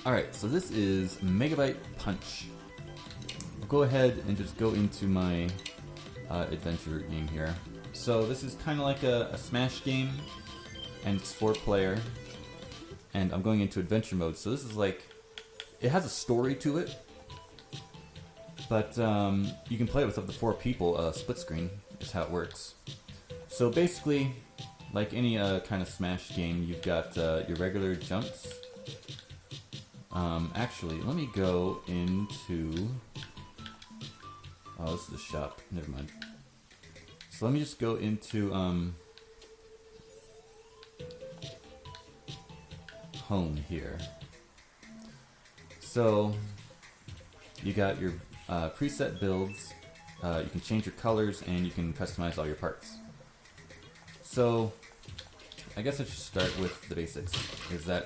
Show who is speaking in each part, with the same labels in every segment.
Speaker 1: Alright, so this is Megabyte Punch. I'll go ahead and just go into my adventure game here. So this is kind of like a Smash game, and it's 4-player, and I'm going into adventure mode. So this is like, it has a story to it, but you can play it with up to 4 people. Split screen is how it works. So basically, like any kind of Smash game, you've got your regular jumps. Actually, let me go into... Oh, this is the shop. Never mind. So let me just go into home here. So you got your preset builds. You can change your colors and you can customize all your parts. So I guess I should start with the basics. Is that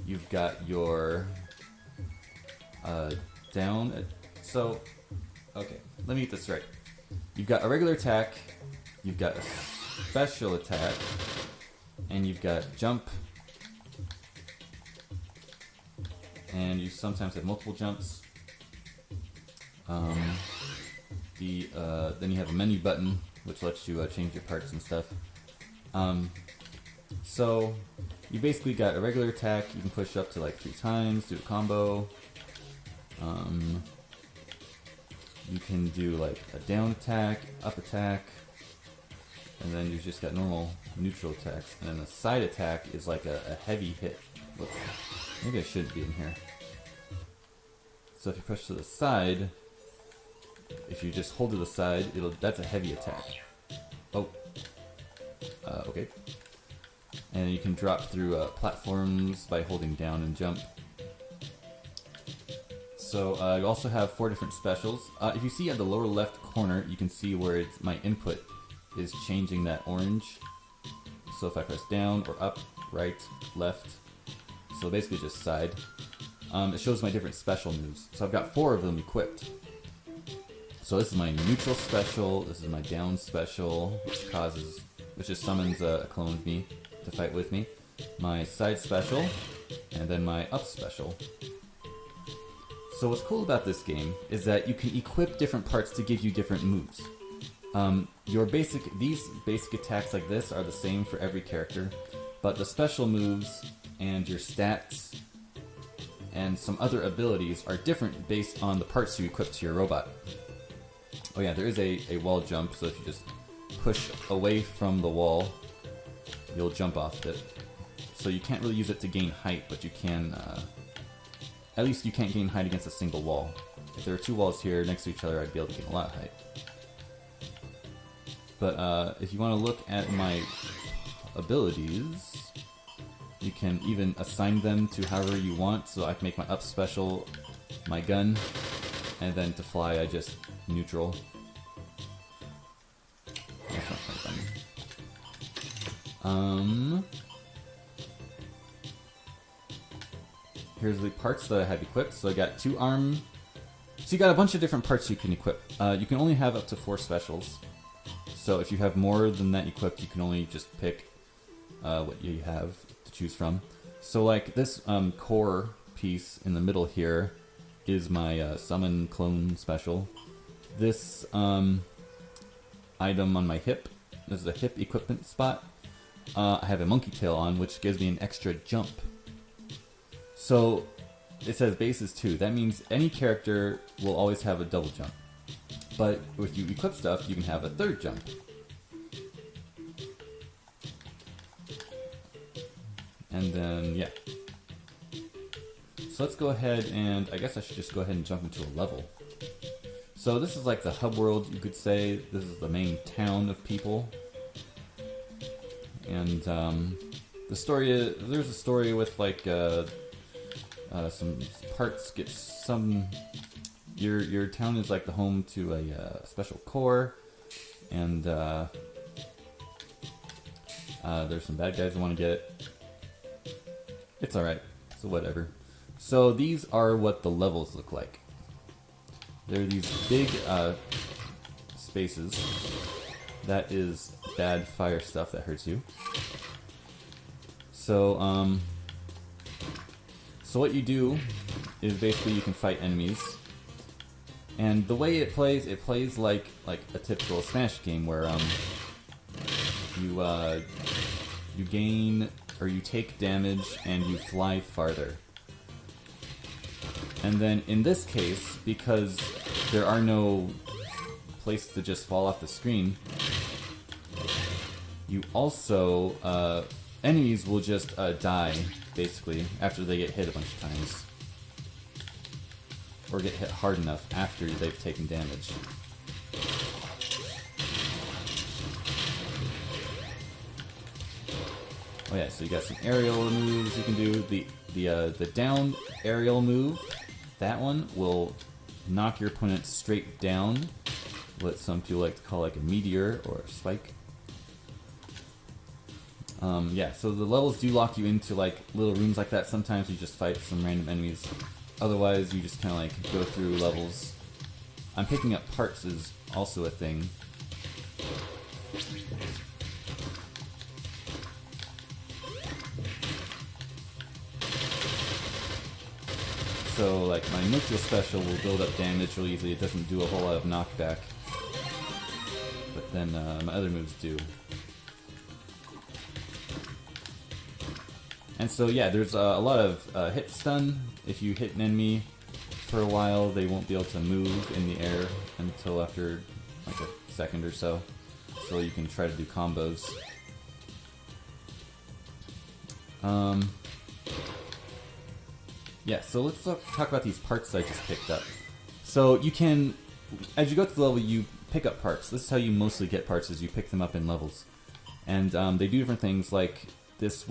Speaker 1: you've got your down. So okay, let me get this right. You've got a regular attack, you've got a special attack, and you've got jump, and you sometimes have multiple jumps. Then you have a menu button, which lets you change your parts and stuff. So you basically got a regular attack. You can push up to like 3 times, do a combo. You can do like a down attack, up attack, and then you've just got normal neutral attacks. And then a side attack is like a heavy hit. Whoops. Maybe I shouldn't be in here. So if you push to the side, if you just hold to the side, that's a heavy attack. Oh. Okay. And you can drop through platforms by holding down and jump. So you also have 4 different specials. If you see at the lower left corner, you can see where my input is changing that orange. So if I press down or up, right, left, so basically just side, it shows my different special moves. So I've got 4 of them equipped. So this is my neutral special, this is my down special, which just summons a clone of me to fight with me, my side special, and then my up special. So what's cool about this game is that you can equip different parts to give you different moves. These basic attacks like this are the same for every character, but the special moves and your stats and some other abilities are different based on the parts you equip to your robot. Oh yeah, there is a wall jump, so if you just push away from the wall, you'll jump off it. So you can't really use it to gain height, but you can... At least you can't gain height against a single wall. If there were 2 walls here next to each other, I'd be able to gain a lot of height. But if you want to look at my abilities, you can even assign them to however you want. So I can make my up special my gun, and then to fly I just neutral. That's not quite done. Here's the parts that I have equipped. So I got 2 arm. So you got a bunch of different parts you can equip. You can only have up to 4 specials. So if you have more than that equipped, you can only just pick what you have to choose from. So like this core piece in the middle here is my summon clone special. This item on my hip, this is a hip equipment spot. I have a monkey tail on, which gives me an extra jump. So it says bases 2. That means any character will always have a double jump. But if you equip stuff, you can have a 3rd jump. And then, yeah. So let's go ahead and, I guess I should just go ahead and jump into a level. So this is like the hub world, you could say. This is the main town of people. And the story is, there's a story with like some parts get some... Your town is like the home to a special core, and there's some bad guys who want to get it. It's alright, so whatever. So these are what the levels look like. They're these big spaces. That is bad fire stuff that hurts you. So So what you do is basically you can fight enemies. And the way it plays like a typical Smash game where you gain or you take damage and you fly farther. And then in this case, because there are no places to just fall off the screen, you also enemies will just die basically after they get hit a bunch of times. Or get hit hard enough after they've taken damage. Oh yeah, so you got some aerial moves you can do. The down aerial move, that one will knock your opponent straight down. What some people like to call like a meteor or a spike. Yeah, so the levels do lock you into like little rooms like that. Sometimes you just fight some random enemies. Otherwise, you just kind of like go through levels. I'm picking up parts is also a thing. So, like, my neutral special will build up damage really easily. It doesn't do a whole lot of knockback. But then my other moves do. And so, yeah, there's a lot of hit stun. If you hit an enemy for a while, they won't be able to move in the air until after like a second or so. So you can try to do combos. Yeah, so let's talk about these parts I just picked up. So you can, as you go through the level, you pick up parts. This is how you mostly get parts, is you pick them up in levels. And they do different things, like this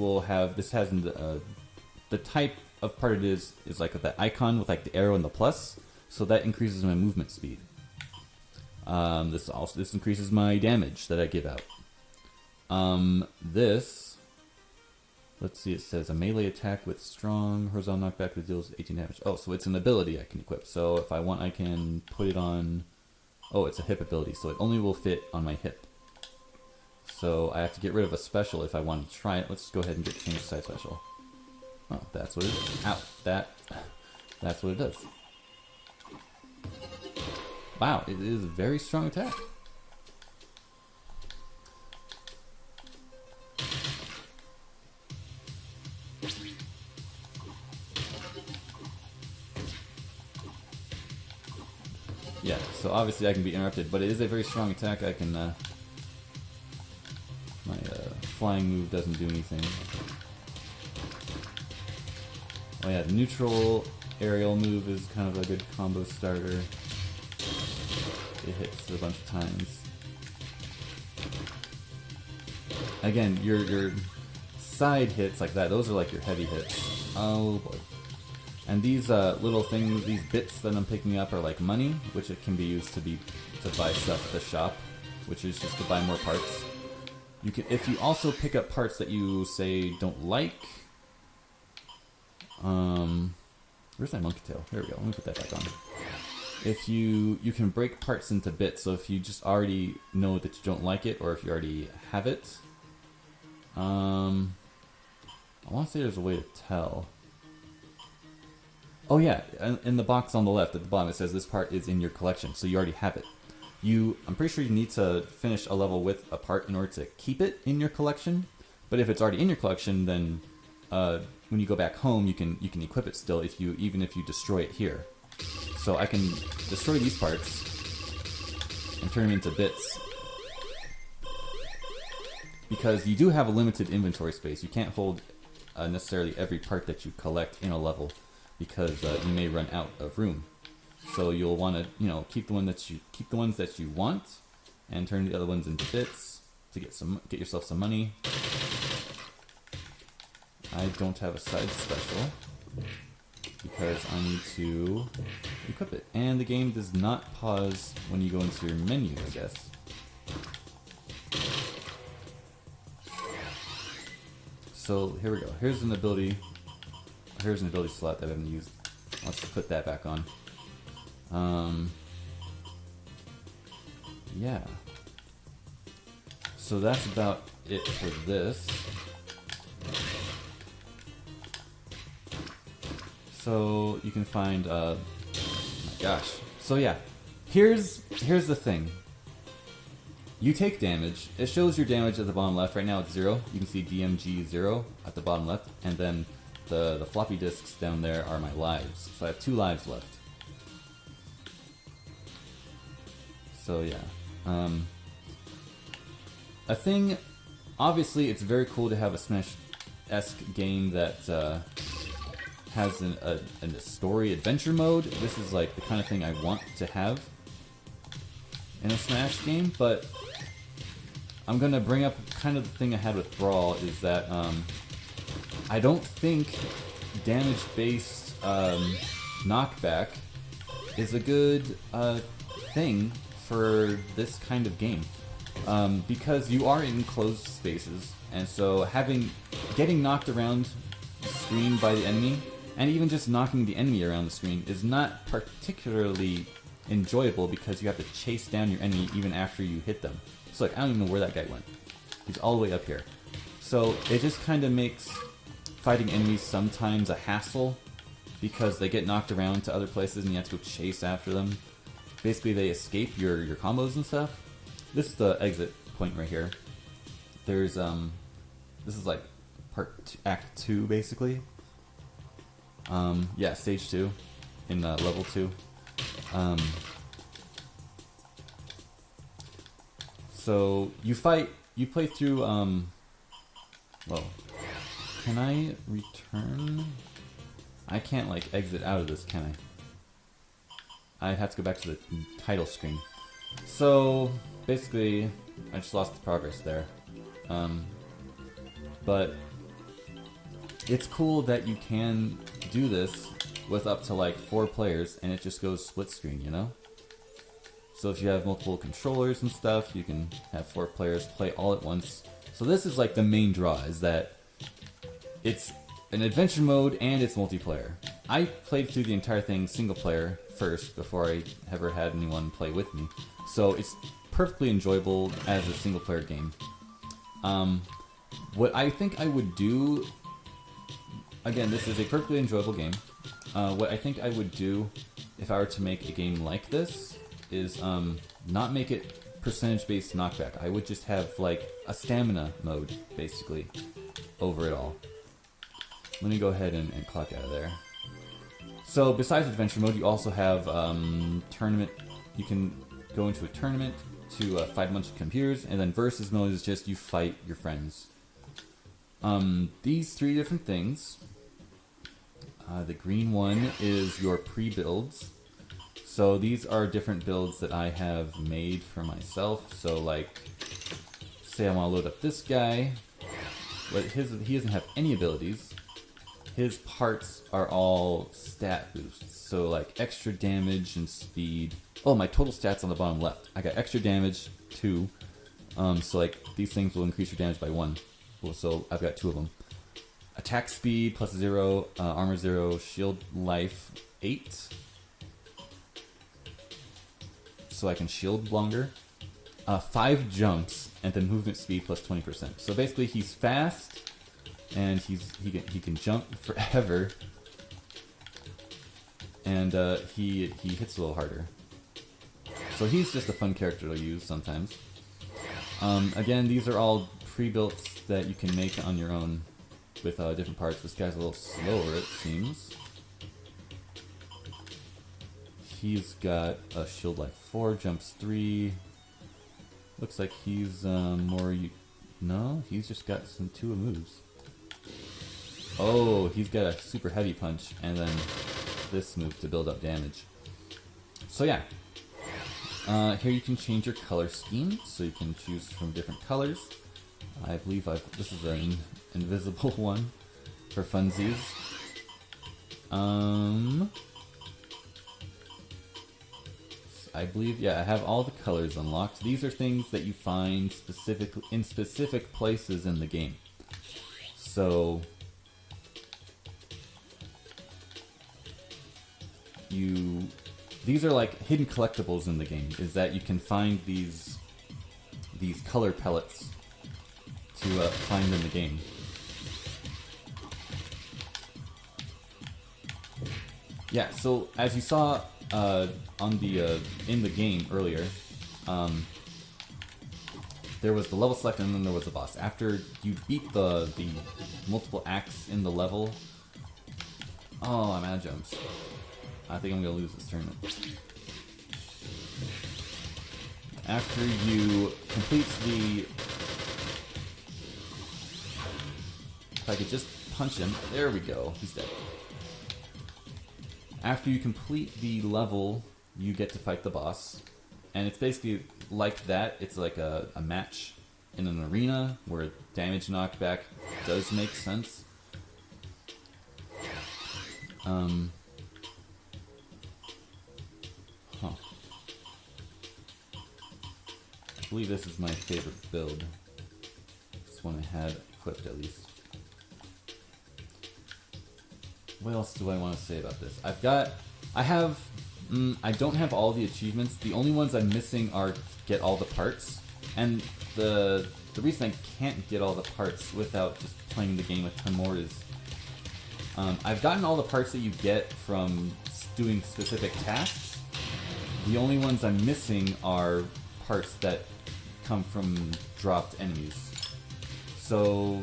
Speaker 1: has the type of part it is like the icon with like the arrow and the plus, so that increases my movement speed. This increases my damage that I give out. Let's see, it says a melee attack with strong horizontal knockback that deals 18 damage. Oh, so it's an ability I can equip. So if I want, I can put it on. Oh, it's a hip ability, so it only will fit on my hip. So I have to get rid of a special if I want to try it. Let's go ahead and change side special. Oh, that's what it is. Ow, that's what it does. Wow, it is a very strong attack. Yeah, so obviously I can be interrupted, but it is a very strong attack. I can, my flying move doesn't do anything. Oh yeah, the neutral aerial move is kind of a good combo starter. It hits a bunch of times. Again, your side hits like that, those are like your heavy hits. Oh boy. And these little things, these bits that I'm picking up are like money, which it can be used to buy stuff at the shop, which is just to buy more parts. You can, if you also pick up parts that you say don't like. Where's my monkey tail? There we go. Let me put that back on. If you can break parts into bits, so if you just already know that you don't like it, or if you already have it, I want to say there's a way to tell. Oh yeah, in the box on the left at the bottom it says this part is in your collection, so you already have it. I'm pretty sure you need to finish a level with a part in order to keep it in your collection, but if it's already in your collection, then when you go back home you can equip it still even if you destroy it here. So I can destroy these parts and turn them into bits. Because you do have a limited inventory space. You can't hold necessarily every part that you collect in a level, because you may run out of room. So you'll want to, keep the ones that you want, and turn the other ones into bits to get yourself some money. I don't have a side special because I need to equip it, and the game does not pause when you go into your menu, I guess. So here we go. Here's an ability slot that I haven't used. Let's put that back on. Yeah. So that's about it for this. So you can find, oh my gosh. So yeah, here's the thing. You take damage. It shows your damage at the bottom left. Right now it's 0. You can see DMG 0 at the bottom left, and then the floppy disks down there are my lives. So I have 2 lives left. So yeah, a thing. Obviously, it's very cool to have a Smash-esque game that has a story adventure mode. This is like the kind of thing I want to have in a Smash game, but I'm gonna bring up kind of the thing I had with Brawl is that I don't think damage-based knockback is a good thing for this kind of game. Because you are in enclosed spaces, and so getting knocked around the screen by the enemy, and even just knocking the enemy around the screen, is not particularly enjoyable because you have to chase down your enemy even after you hit them. So like, I don't even know where that guy went. He's all the way up here. So it just kind of makes fighting enemies sometimes a hassle because they get knocked around to other places and you have to go chase after them. Basically, they escape your combos and stuff. This is the exit point right here. There's this is like Act 2 basically. Yeah, Stage 2 in Level 2. So you play through. Whoa, can I return? I can't like exit out of this, can I? I have to go back to the title screen. So basically, I just lost the progress there. But it's cool that you can do this with up to like 4 players and it just goes split screen, you know? So if you have multiple controllers and stuff, you can have 4 players play all at once. So this is like the main draw, is that it's an adventure mode and it's multiplayer. I played through the entire thing single player first before I ever had anyone play with me. So it's perfectly enjoyable as a single player game. What I think I would do, again, this is a perfectly enjoyable game. What I think I would do if I were to make a game like this is not make it percentage-based knockback. I would just have like a stamina mode, basically, over it all. Let me go ahead and clock out of there. So besides adventure mode, you also have tournament. You can go into a tournament to fight a bunch of computers, and then versus mode is just you fight your friends. These 3 different things. The green one is your pre-builds. So these are different builds that I have made for myself. So like, say I want to load up this guy, but he doesn't have any abilities. His parts are all stat boosts. So like extra damage and speed. Oh, my total stats on the bottom left. I got extra damage 2. So like these things will increase your damage by 1. Well, so I've got 2 of them. Attack speed plus 0, armor 0, shield life 8. So I can shield longer. 5 jumps, and then movement speed plus 20%. So basically he's fast, and he can jump forever. And he hits a little harder. So he's just a fun character to use sometimes. Again, these are all pre-built that you can make on your own with different parts. This guy's a little slower, it seems. He's got a shield life 4, jumps 3. Looks like he's more... No, he's just got some 2 moves. Oh, he's got a super heavy punch, and then this move to build up damage. So yeah. Here you can change your color scheme, so you can choose from different colors. I believe this is an invisible one for funsies. I believe, yeah, I have all the colors unlocked. These are things that you find in specific places in the game. So these are like hidden collectibles in the game, is that you can find these color pellets to find in the game. Yeah, so as you saw on the in the game earlier, there was the level select and then there was the boss. After you beat the multiple acts in the level, oh, I'm out of jumps. I think I'm gonna lose this tournament. After you complete the, if I could just punch him, there we go, he's dead. After you complete the level, you get to fight the boss. And it's basically like that. It's like a match in an arena where damage knockback does make sense. Huh. I believe this is my favorite build. This one I had equipped at least. What else do I want to say about this? I don't have all the achievements. The only ones I'm missing are get all the parts. And the reason I can't get all the parts without just playing the game a ton more is I've gotten all the parts that you get from doing specific tasks. The only ones I'm missing are parts that come from dropped enemies. So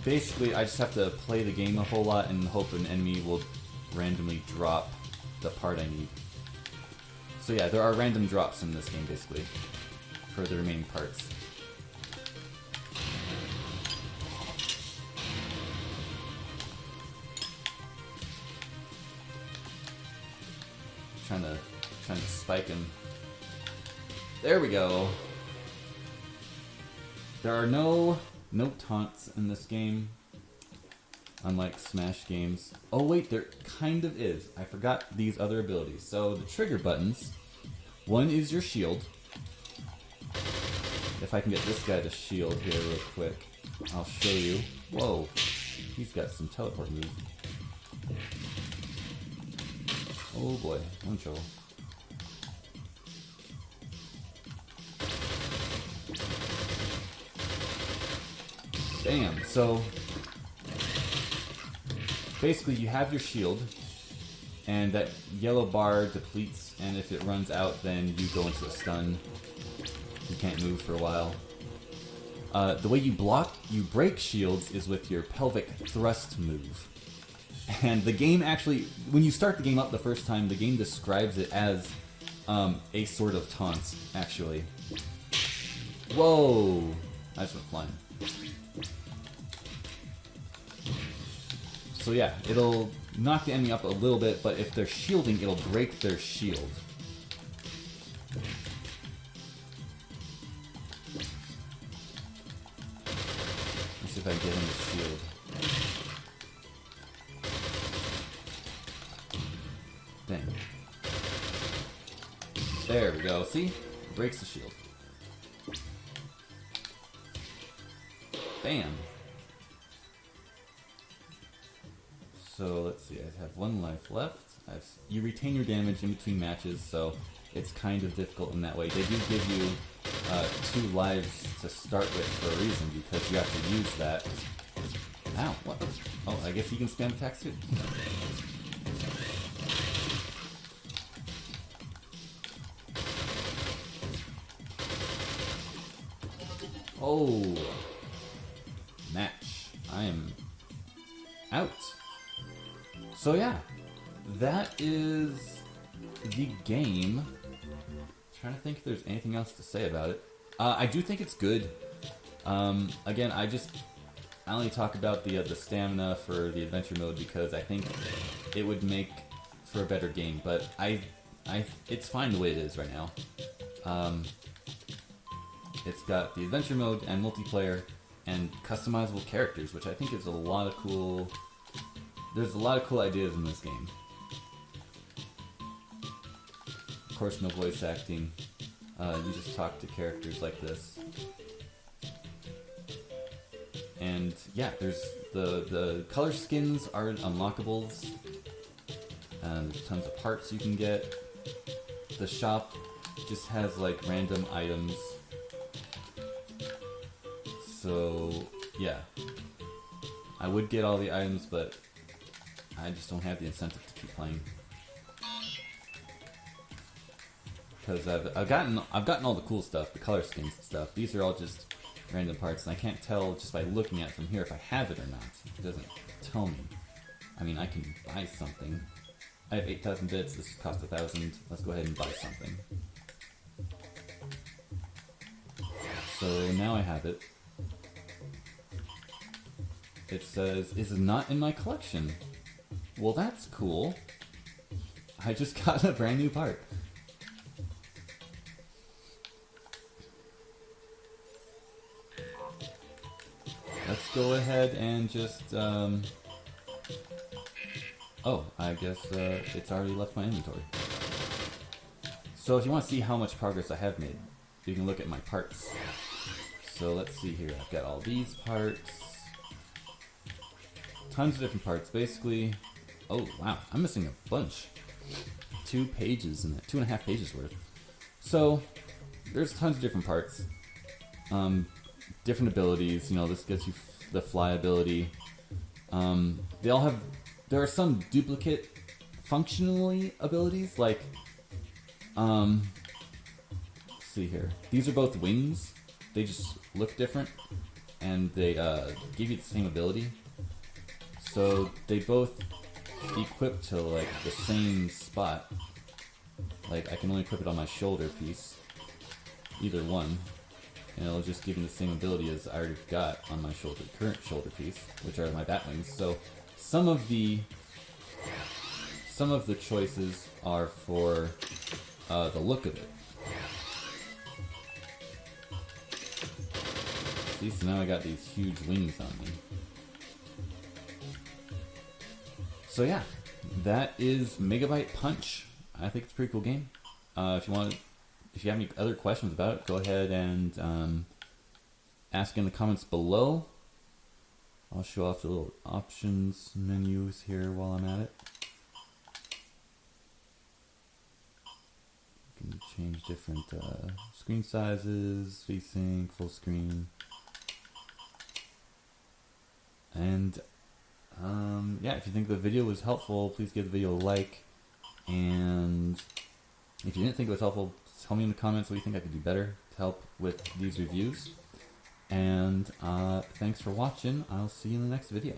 Speaker 1: basically, I just have to play the game a whole lot and hope an enemy will randomly drop the part I need. So yeah, there are random drops in this game, basically, for the remaining parts. Trying to spike him. There we go. There are no taunts in this game, unlike Smash games. Oh wait, there kind of is. I forgot these other abilities. So the trigger buttons, one is your shield. If I can get this guy to shield here real quick, I'll show you. Whoa, he's got some teleport moves. Oh boy, I'm in trouble. Damn, so basically you have your shield, and that yellow bar depletes, and if it runs out, then you go into a stun. You can't move for a while. The way you break shields is with your pelvic thrust move. And the game actually, when you start the game up the first time, the game describes it as a sort of taunt, actually. Whoa! I just went flying. So yeah, it'll knock the enemy up a little bit, but if they're shielding, it'll break their shield. Let's see if I can get him to shield. Dang. There we go. See? Breaks the shield. Bam. So let's see, I have one life left. You retain your damage in between matches, so it's kind of difficult in that way. They do give you 2 lives to start with for a reason, because you have to use that. Ow, what? Oh, I guess you can spam attacks too. Oh, match. I am out. So yeah, that is the game. Trying to think if there's anything else to say about it. I do think it's good. Again, I only talk about the stamina for the adventure mode because I think it would make for a better game. But it's fine the way it is right now. It's got the adventure mode and multiplayer and customizable characters, which I think is a lot of cool. There's a lot of cool ideas in this game. Of course, no voice acting. You just talk to characters like this. And yeah, there's the color skins are unlockables. And there's tons of parts you can get. The shop just has like random items. So yeah, I would get all the items, but I just don't have the incentive to keep playing. Because I've gotten all the cool stuff, the color schemes and stuff. These are all just random parts, and I can't tell just by looking at it from here if I have it or not. It doesn't tell me. I mean, I can buy something. I have 8,000 bits. This cost 1,000. Let's go ahead and buy something. So now I have it. It says, "Is not in my collection." Well, that's cool. I just got a brand new part. Let's go ahead and just, oh, I guess it's already left my inventory. So if you want to see how much progress I have made, you can look at my parts. So let's see here. I've got all these parts. Tons of different parts. Basically, oh wow, I'm missing a bunch. 2 pages in that, 2.5 pages worth. So there's tons of different parts. Different abilities. You know, this gets you the fly ability. They all have. There are some duplicate functionally abilities, like. Let's see here. These are both wings. They just look different, and they give you the same ability. So they both equip to like the same spot. Like I can only equip it on my shoulder piece, either one, and it'll just give me the same ability as I already got on my current shoulder piece, which are my bat wings. So some of the choices are for the look of it. See, so now I got these huge wings on me. So yeah, that is Megabyte Punch. I think it's a pretty cool game. If you have any other questions about it, go ahead and ask in the comments below. I'll show off the little options menus here while I'm at it. You can change different screen sizes, VSync, full screen. And yeah, if you think the video was helpful, please give the video a like. And if you didn't think it was helpful, tell me in the comments what you think I could do better to help with these reviews. And thanks for watching. I'll see you in the next video.